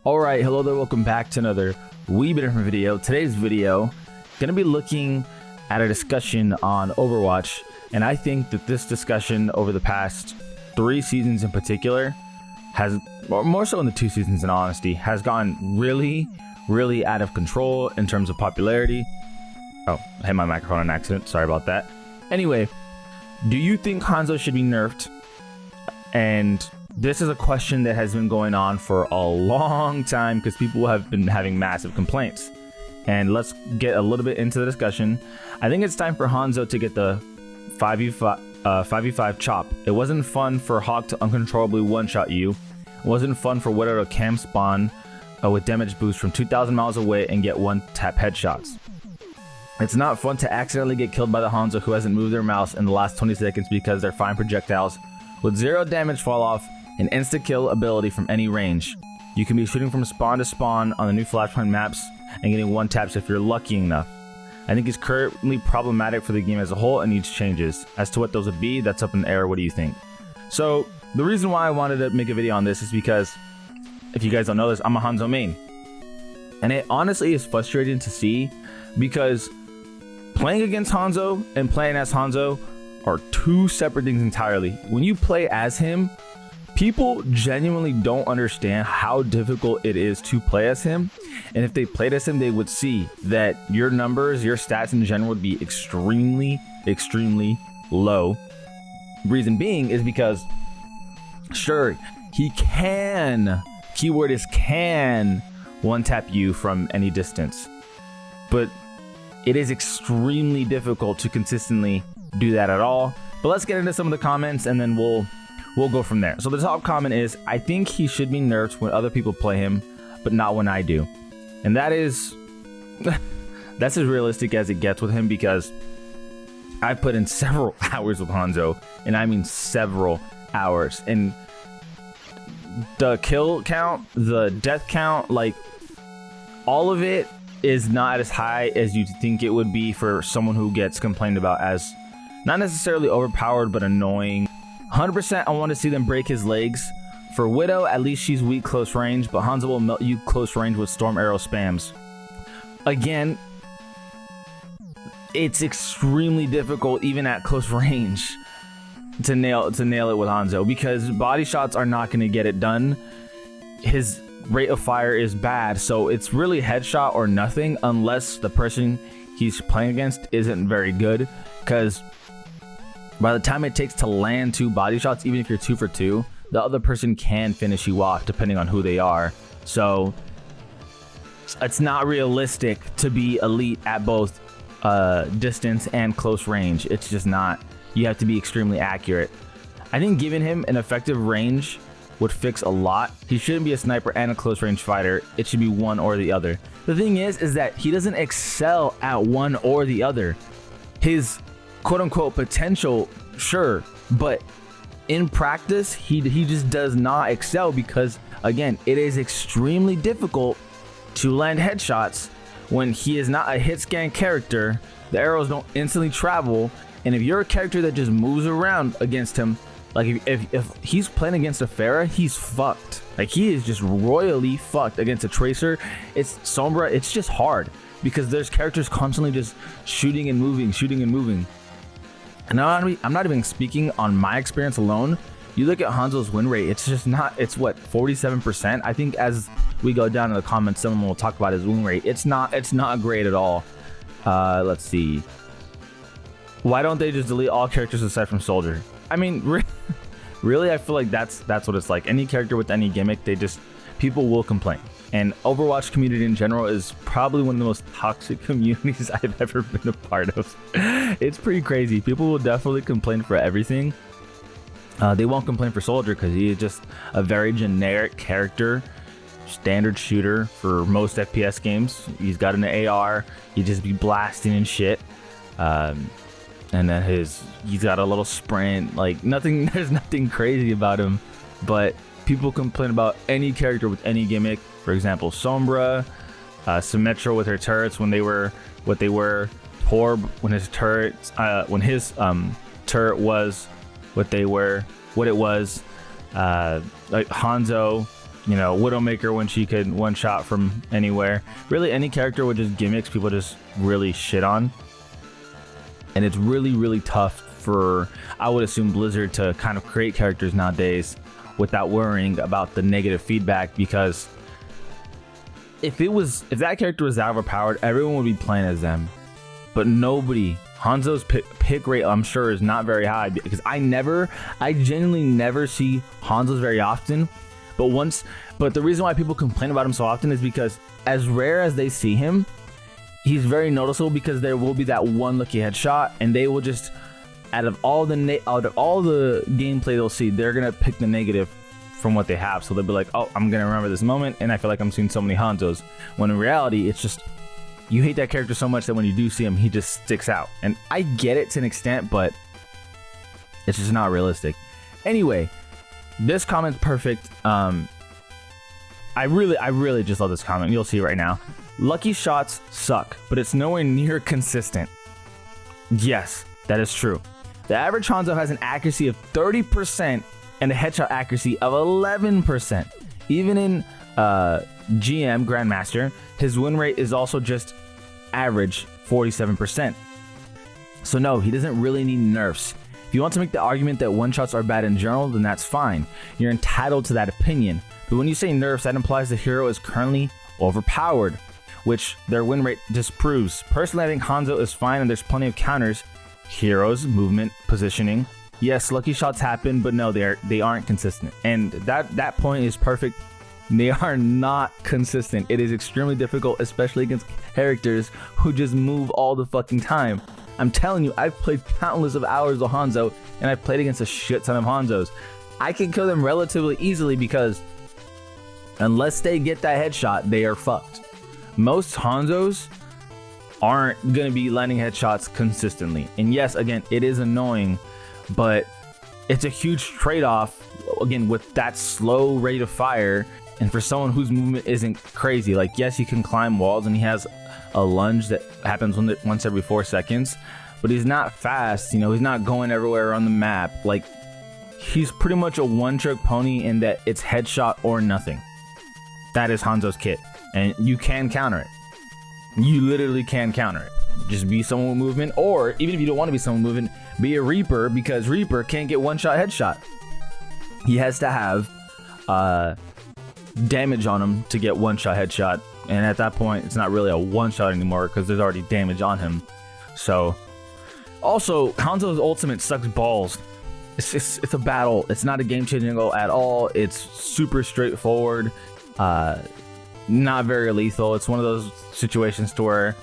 Alright, hello there, welcome back to another wee bit different video. Today's video, gonna be looking at a discussion on Overwatch, and I think that this discussion over the past 3 seasons in particular has, or more so in the 2 seasons in all honesty, has gone really out of control in terms of popularity. Oh, I hit my microphone on accident, sorry about that. Anyway, do you think Hanzo should be nerfed? And this is a question that has been going on for a long time because people have been having massive complaints. And let's get a little bit into the discussion. I think it's time for Hanzo to get the 5v5 chop. It wasn't fun for Hawk to uncontrollably one-shot you. It wasn't fun for Widow to camp spawn with damage boost from 2,000 miles away and get one-tap headshots. It's not fun to accidentally get killed by the Hanzo who hasn't moved their mouse in the last 20 seconds because their fine projectiles with 0 damage fall off an insta-kill ability from any range. You can be shooting from spawn to spawn on the new Flashpoint maps and getting one-taps if you're lucky enough. I think it's currently problematic for the game as a whole and needs changes. As to what those would be, that's up in the air. What do you think? So, the reason why I wanted to make a video on this is because, if you guys don't know this, I'm a Hanzo main. And it honestly is frustrating to see because playing against Hanzo and playing as Hanzo are 2 separate things entirely. When you play as him, people genuinely don't understand how difficult it is to play as him. And if they played as him, they would see that your numbers, your stats in general would be extremely low. Reason being is because, sure, he can, keyword is can, one-tap you from any distance. But it is extremely difficult to consistently do that at all. But let's get into some of the comments and then we'll go from there. So the top comment is, I think he should be nerfed when other people play him, but not when I do. And that is, that's as realistic as it gets with him because I've put in several hours with Hanzo, and I mean several hours. And the kill count, the death count, like all of it is not as high as you'd think it would be for someone who gets complained about as not necessarily overpowered, but annoying. 100% I want to see them break his legs. For Widow, at least she's weak close range, but Hanzo will melt you close range with storm arrow spams. Again, it's extremely difficult even at close range to nail it with Hanzo because body shots are not going to get it done. His rate of fire is bad, so it's really headshot or nothing unless the person he's playing against isn't very good, because by the time it takes to land 2 body shots, even if you're 2 for 2, the other person can finish you off depending on who they are. So it's not realistic to be elite at both distance and close range. It's just not. You have to be extremely accurate. I think giving him an effective range would fix a lot. He shouldn't be a sniper and a close range fighter. It should be one or the other. The thing is that he doesn't excel at one or the other. His quote-unquote potential, sure, but in practice he just does not excel because, again, it is extremely difficult to land headshots when he is not a hit scan character. The arrows don't instantly travel, and if you're a character that just moves around against him, like if he's playing against a Pharah, he's fucked. Like, he is just royally fucked against a Tracer. It's Sombra, it's just hard because there's characters constantly just shooting and moving. And I'm not even speaking on my experience alone. You look at Hanzo's win rate, it's just not, it's what, 47%? I think as we go down in the comments, someone will talk about his win rate. It's not great at all. Let's see. Why don't they just delete all characters aside from Soldier? I mean, really, I feel like that's what it's like. Any character with any gimmick, people will complain. And Overwatch community in general is probably one of the most toxic communities I've ever been a part of. It's pretty crazy. People will definitely complain for everything. They won't complain for Soldier because he is just a very generic character, standard shooter for most FPS games. He's got an AR, he just be blasting and shit. And then he's got a little sprint, like nothing, there's nothing crazy about him, but people complain about any character with any gimmick. For example, Sombra, Symmetra with her turrets when they were what they were, Torb when his turret was what it was, like Hanzo, you know, Widowmaker when she could one shot from anywhere. Really, any character with just gimmicks, people just really shit on. And it's really, really tough for, I would assume, Blizzard to kind of create characters nowadays without worrying about the negative feedback, because if that character was that overpowered, everyone would be playing as them. But nobody. Hanzo's pick rate, I'm sure, is not very high, because I genuinely never see Hanzo's very often. But the reason why people complain about him so often is because as rare as they see him, he's very noticeable, because there will be that one lucky headshot, and they will just, out of all the gameplay they'll see, they're gonna pick the negative from what they have. So they'll be like, oh, I'm gonna remember this moment, and I feel like I'm seeing so many Hanzos. When in reality, it's just, you hate that character so much that when you do see him, he just sticks out. And I get it to an extent, but it's just not realistic. Anyway, this comment's perfect. I really just love this comment. You'll see right now. Lucky shots suck, but it's nowhere near consistent. Yes, that is true. The average Hanzo has an accuracy of 30% and a headshot accuracy of 11%. Even in GM Grandmaster, his win rate is also just average 47%. So no, he doesn't really need nerfs. If you want to make the argument that one-shots are bad in general, then that's fine. You're entitled to that opinion. But when you say nerfs, that implies the hero is currently overpowered, which their win rate disproves. Personally, I think Hanzo is fine, and there's plenty of counters. Heroes, movement, positioning. Yes, lucky shots happen, but no, they aren't consistent. And that point is perfect. They are not consistent. It is extremely difficult, especially against characters who just move all the fucking time. I'm telling you, I've played countless of hours of Hanzo, and I've played against a shit ton of Hanzos. I can kill them relatively easily, because unless they get that headshot, they are fucked. Most Hanzos aren't going to be landing headshots consistently. And yes, again, it is annoying, but it's a huge trade-off, again, with that slow rate of fire. And for someone whose movement isn't crazy, like, yes, he can climb walls and he has a lunge that happens once every 4 seconds, but he's not fast. You know, he's not going everywhere on the map. Like, he's pretty much a one-trick pony in that it's headshot or nothing. That is Hanzo's kit, and you can counter it. You literally can counter it. Just be someone with movement, or even if you don't want to be someone with movement, be a Reaper, because Reaper can't get one-shot headshot. He has to have damage on him to get one-shot headshot, and at that point it's not really a one-shot anymore, because there's already damage on him. So also, Hanzo's ultimate sucks balls. It's a battle. It's not a game-changing goal at all. It's super straightforward, not very lethal. It's one of those situations to where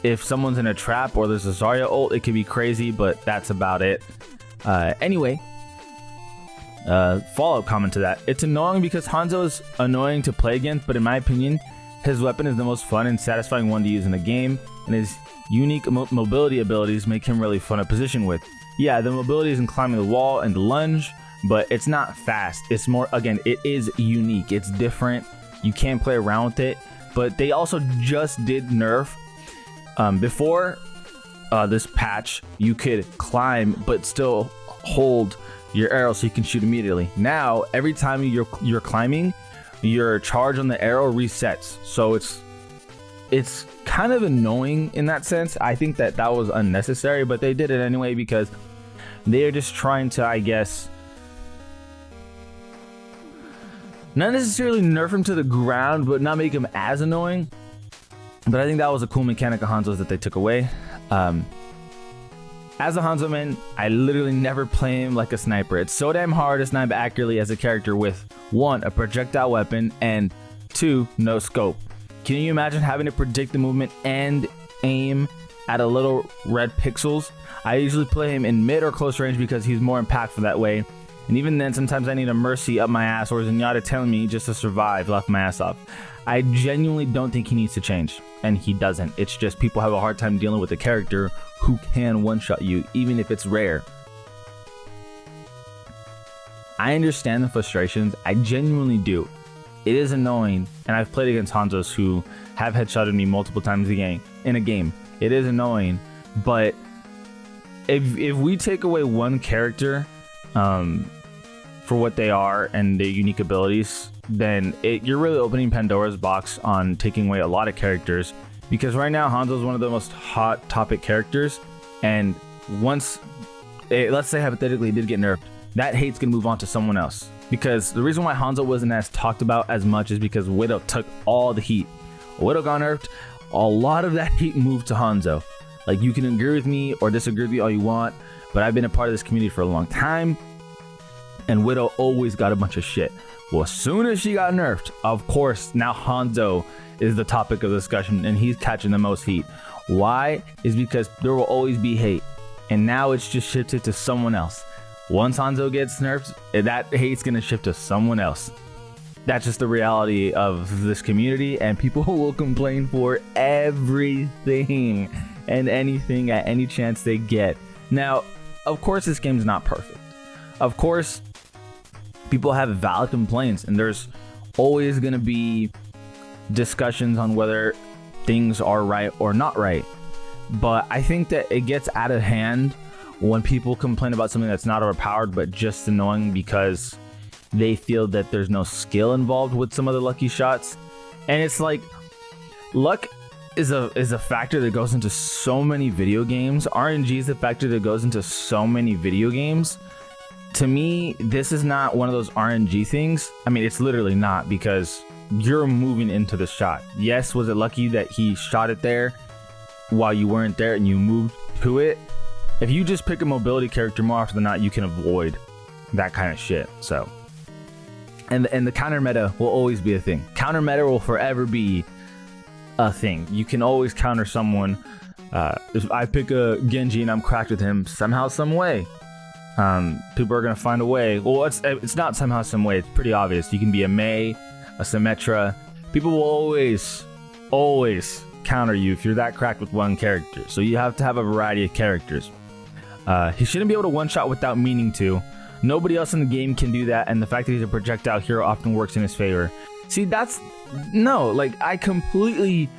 if someone's in a trap or there's a Zarya ult, it can be crazy, but that's about it. Anyway, follow-up comment to that. It's annoying because Hanzo is annoying to play against, but in my opinion, his weapon is the most fun and satisfying one to use in the game, and his unique mobility abilities make him really fun to position with. Yeah, the mobility is in climbing the wall and the lunge, but it's not fast. It's more, again, it is unique. It's different. You can play around with it, but they also just did nerf. Before this patch, you could climb but still hold your arrow so you can shoot immediately. Now, every time you're climbing, your charge on the arrow resets. So it's kind of annoying in that sense. I think that was unnecessary, but they did it anyway because they're just trying to, I guess, not necessarily nerf him to the ground, but not make him as annoying. But I think that was a cool mechanic of Hanzo's that they took away. As a Hanzo man, I literally never play him like a sniper. It's so damn hard to snipe accurately as a character with 1, a projectile weapon, and 2, no scope. Can you imagine having to predict the movement and aim at a little red pixels? I usually play him in mid or close range because he's more impactful that way. And even then, sometimes I need a mercy up my ass or Zenyatta telling me just to survive, laugh my ass off. I genuinely don't think he needs to change, and he doesn't. It's just people have a hard time dealing with a character who can one-shot you, even if it's rare. I understand the frustrations. I genuinely do. It is annoying, and I've played against Hanzos who have headshotted me multiple times in a game. It is annoying, but if we take away one character for what they are and their unique abilities, then you're really opening Pandora's box on taking away a lot of characters, because right now Hanzo is one of the most hot topic characters, and once let's say hypothetically it did get nerfed, that hate's gonna move on to someone else. Because the reason why Hanzo wasn't as talked about as much is because Widow took all the heat. Widow got nerfed, a lot of that heat moved to Hanzo. Like, you can agree with me or disagree with me all you want, but I've been a part of this community for a long time, and Widow always got a bunch of shit. Well, as soon as she got nerfed, of course, now Hanzo is the topic of discussion, and he's catching the most heat. Why? Is because there will always be hate, and now it's just shifted to someone else. Once Hanzo gets nerfed, that hate's gonna shift to someone else. That's just the reality of this community, and people will complain for everything and anything at any chance they get. Now, of course, this game's not perfect. Of course, people have valid complaints, and there's always gonna be discussions on whether things are right or not right. But I think that it gets out of hand when people complain about something that's not overpowered but just annoying because they feel that there's no skill involved with some of the lucky shots. And it's like, luck is a factor that goes into so many video games. RNG is a factor that goes into so many video games. To me, this is not one of those RNG things. I mean, it's literally not, because you're moving into the shot. Yes, was it lucky that he shot it there while you weren't there and you moved to it? If you just pick a mobility character, more often than not, you can avoid that kind of shit. So, and the counter meta will always be a thing. Counter meta will forever be a thing. You can always counter someone. If I pick a Genji and I'm cracked with him somehow, some way, people are gonna find a way. Well, it's not somehow, some way. It's pretty obvious. You can be a Mei, a Symmetra. People will always counter you if you're that cracked with one character. So you have to have a variety of characters. He shouldn't be able to one-shot without meaning to. Nobody else in the game can do that, and the fact that he's a projectile hero often works in his favor. See, like, I completely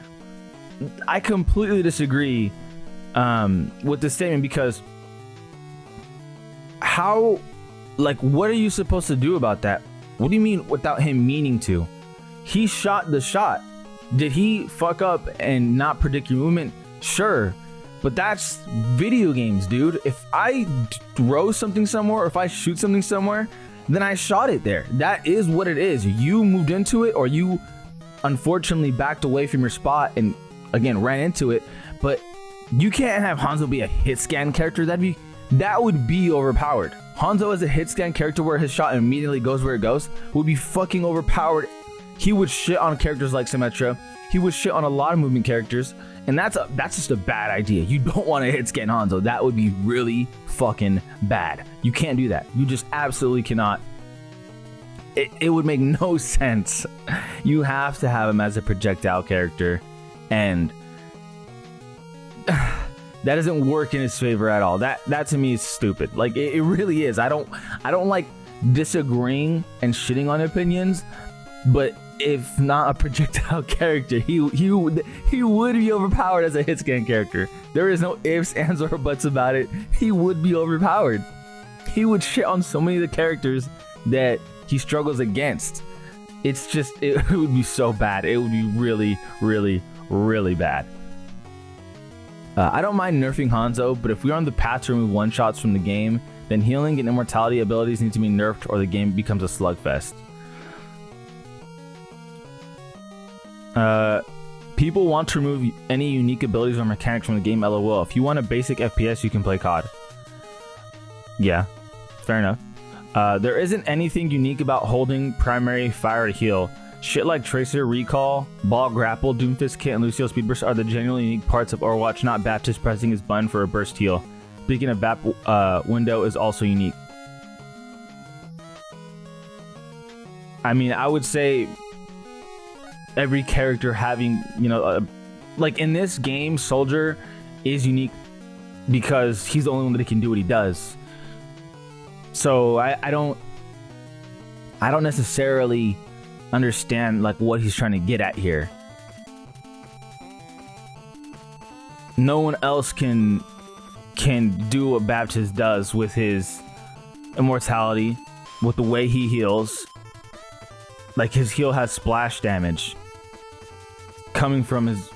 disagree with this statement, because how, like, what are you supposed to do about that? What do you mean without him meaning to? He shot the shot. Did he fuck up and not predict your movement? Sure. But that's video games, dude. If I throw something somewhere, or if I shoot something somewhere, then I shot it there. That is what it is. You moved into it, or you unfortunately backed away from your spot and again ran into it. But you can't have Hanzo be a hit scan character. That would be overpowered. Hanzo as a hit scan character where his shot immediately goes where it goes would be fucking overpowered. He would shit on characters like Symmetra. He would shit on a lot of movement characters, and that's just a bad idea. You don't want to hit scan Hanzo. That would be really fucking bad. You can't do that. You just absolutely cannot. It would make no sense. You have to have him as a projectile character, and that doesn't work in his favor at all. That to me is stupid. Like, it really is. I don't like disagreeing and shitting on opinions, but if not a projectile character, he would be overpowered as a hit scan character. There is no ifs, ands, or buts about it. He would be overpowered. He would shit on so many of the characters that he struggles against. It's just, it would be so bad. It would be really, really, really bad. I don't mind nerfing Hanzo, but if we're on the path to remove one-shots from the game, then healing and immortality abilities need to be nerfed, or the game becomes a slugfest. People want to remove any unique abilities or mechanics from the game, lol. If you want a basic FPS, you can play COD. Yeah, fair enough. There isn't anything unique about holding primary fire to heal. Shit like Tracer, Recall, Ball Grapple, Doomfist Kit, and Lucio Speed Burst are the genuinely unique parts of Overwatch, not Baptist pressing his button for a burst heal. Speaking of Bap, window is also unique. I mean, I would say every character having, like in this game, Soldier is unique because he's the only one that can do what he does. So I don't necessarily understand like what he's trying to get at here. No one else can do what Baptist does with his immortality, with the way he heals. like his heal has splash damage coming from his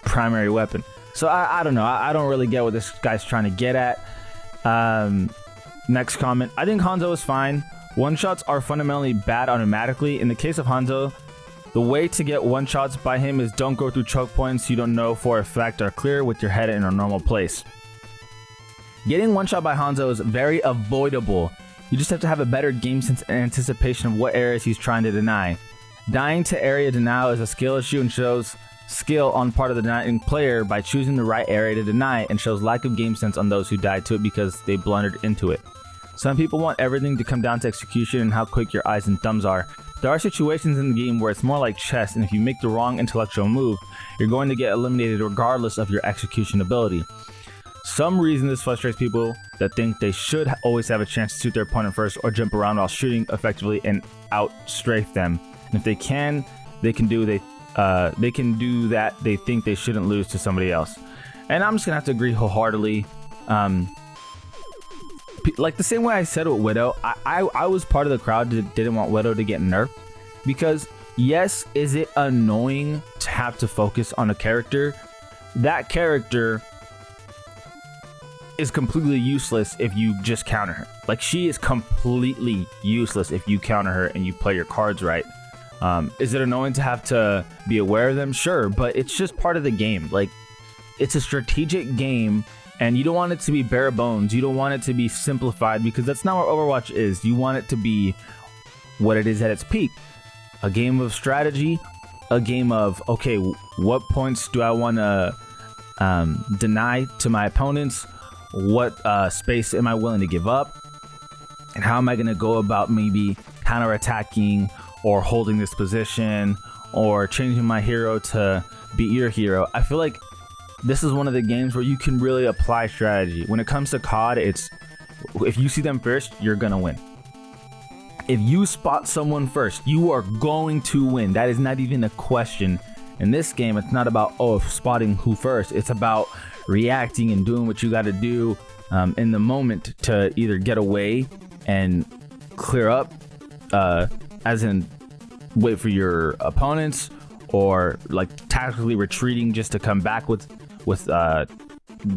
primary weapon. So I don't know. I don't really get what this guy's trying to get at. Next comment. I think Hanzo is fine. One-shots are fundamentally bad automatically. In the case of Hanzo, the way to get one-shots by him is don't go through choke points you don't know for a fact are clear with your head in a normal place. Getting one-shot by Hanzo is very avoidable. You just have to have a better game sense and anticipation of what areas he's trying to deny. Dying to area denial is a skill issue and shows skill on part of the denying player by choosing the right area to deny, and shows lack of game sense on those who died to it because they blundered into it. Some people want everything to come down to execution and how quick your eyes and thumbs are. There are situations in the game where it's more like chess, and if you make the wrong intellectual move, you're going to get eliminated regardless of your execution ability. Some reason this frustrates people that think they should always have a chance to shoot their opponent first or jump around while shooting effectively and outstrafe them. And if they can do that. They think they shouldn't lose to somebody else. And I'm just gonna have to agree wholeheartedly. Like the same way I said with Widow, I was part of the crowd that didn't want Widow to get nerfed, because yes, is it annoying to have to focus on a character? That character is completely useless if you just counter her. Like, she is completely useless if you counter her and you play your cards right. Is it annoying to have to be aware of them? Sure, but it's just part of the game. Like, it's a strategic game, and you don't want it to be bare bones. You don't want it to be simplified, because that's not what Overwatch is. You want it to be what it is at its peak. A game of strategy, a game of, okay, what points do I want to deny to my opponents? What space am I willing to give up? And how am I going to go about maybe counterattacking or holding this position or changing my hero to beat your hero? I feel like this is one of the games where you can really apply strategy. When it comes to COD, it's if you see them first, you're going to win. If you spot someone first, you are going to win. That is not even a question. In this game, it's not about, spotting who first. It's about reacting and doing what you got to do in the moment to either get away and clear up, as in wait for your opponents, or like tactically retreating just to come back with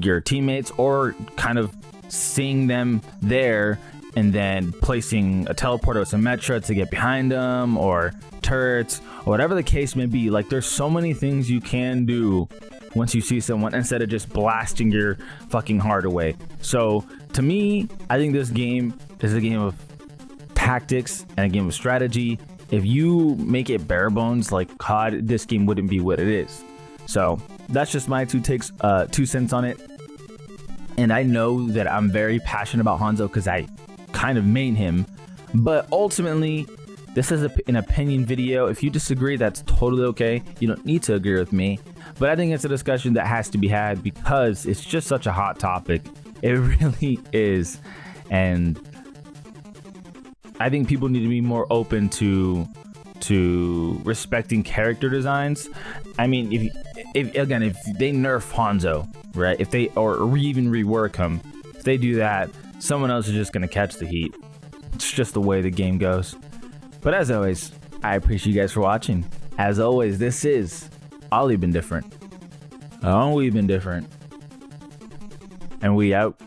your teammates, or kind of seeing them there and then placing a teleporter with some Metra to get behind them, or turrets, or whatever the case may be. Like, there's so many things you can do once you see someone, instead of just blasting your fucking heart away. So to me, I think this game is a game of tactics and a game of strategy. If you make it bare bones like COD, this game wouldn't be what it is. So that's just my 2 cents on it. And I know that I'm very passionate about Hanzo because I kind of main him, but ultimately this is an opinion video. If you disagree, that's totally okay. You don't need to agree with me, but I think it's a discussion that has to be had because it's just such a hot topic. It really is. And I think people need to be more open to respecting character designs. I mean, if they nerf Hanzo, right? If they or even rework him, if they do that, someone else is just gonna catch the heat. It's just the way the game goes. But as always, I appreciate you guys for watching. As always, this is Ollie Been Different. Oh, we've been different. And we out.